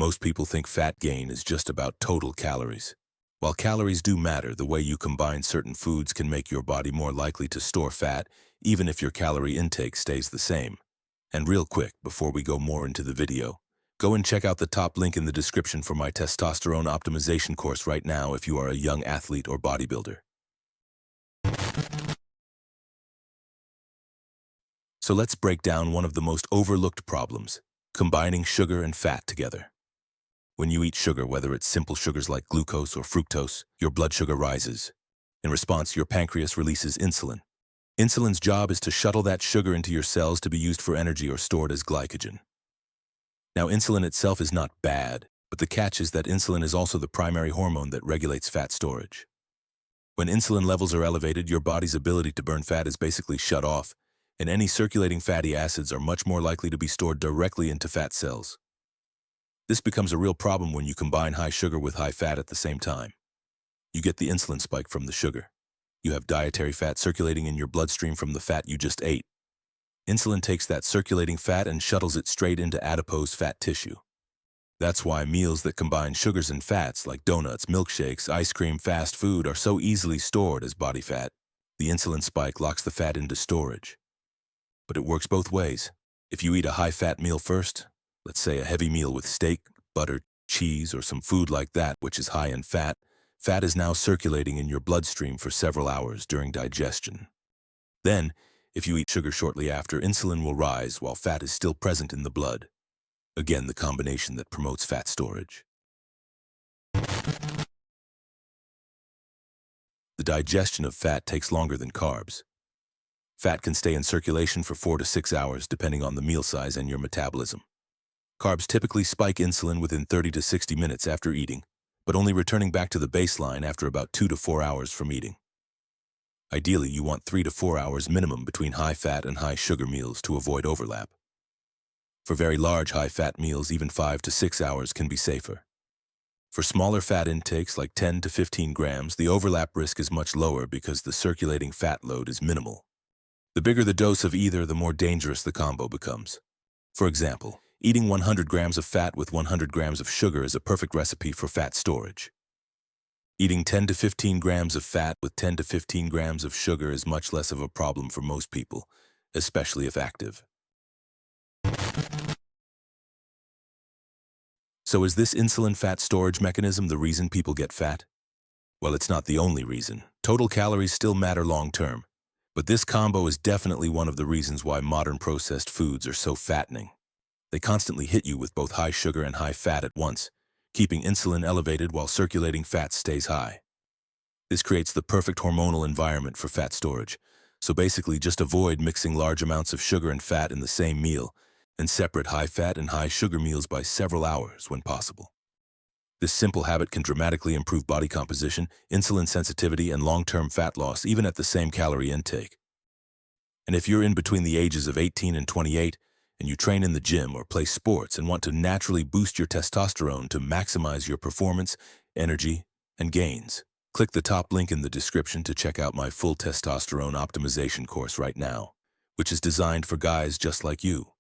Most people think fat gain is just about total calories. While calories do matter, the way you combine certain foods can make your body more likely to store fat, even if your calorie intake stays the same. And real quick, before we go more into the video, go and check out the top link in the description for my testosterone optimization course right now if you are a young athlete or bodybuilder. So let's break down one of the most overlooked problems, combining sugar and fat together. When you eat sugar, whether it's simple sugars like glucose or fructose, your blood sugar rises. In response, your pancreas releases insulin. Insulin's job is to shuttle that sugar into your cells to be used for energy or stored as glycogen. Now, insulin itself is not bad, but the catch is that insulin is also the primary hormone that regulates fat storage. When insulin levels are elevated, your body's ability to burn fat is basically shut off, and any circulating fatty acids are much more likely to be stored directly into fat cells. This becomes a real problem when you combine high sugar with high fat at the same time. You get the insulin spike from the sugar. You have dietary fat circulating in your bloodstream from the fat you just ate. Insulin takes that circulating fat and shuttles it straight into adipose fat tissue. That's why meals that combine sugars and fats like donuts, milkshakes, ice cream, fast food are so easily stored as body fat. The insulin spike locks the fat into storage. But it works both ways. If you eat a high-fat meal first, let's say a heavy meal with steak, butter, cheese, or some food like that which is high in fat, fat is now circulating in your bloodstream for several hours during digestion. Then, if you eat sugar shortly after, insulin will rise while fat is still present in the blood. Again, the combination that promotes fat storage. The digestion of fat takes longer than carbs. Fat can stay in circulation for 4 to 6 hours depending on the meal size and your metabolism. Carbs typically spike insulin within 30 to 60 minutes after eating, but only returning back to the baseline after about 2 to 4 hours from eating. Ideally, you want 3 to 4 hours minimum between high-fat and high-sugar meals to avoid overlap. For very large high-fat meals, even 5 to 6 hours can be safer. For smaller fat intakes like 10 to 15 grams, the overlap risk is much lower because the circulating fat load is minimal. The bigger the dose of either, the more dangerous the combo becomes. For example, eating 100 grams of fat with 100 grams of sugar is a perfect recipe for fat storage. Eating 10 to 15 grams of fat with 10 to 15 grams of sugar is much less of a problem for most people, especially if active. So is this insulin fat storage mechanism the reason people get fat? Well, it's not the only reason. Total calories still matter long-term. But this combo is definitely one of the reasons why modern processed foods are so fattening. They constantly hit you with both high sugar and high fat at once, keeping insulin elevated while circulating fat stays high. This creates the perfect hormonal environment for fat storage, so basically just avoid mixing large amounts of sugar and fat in the same meal, and separate high-fat and high-sugar meals by several hours when possible. This simple habit can dramatically improve body composition, insulin sensitivity, and long-term fat loss even at the same calorie intake. And if you're in between the ages of 18 and 28, and you train in the gym or play sports and want to naturally boost your testosterone to maximize your performance, energy, and gains, click the top link in the description to check out my full testosterone optimization course right now, which is designed for guys just like you.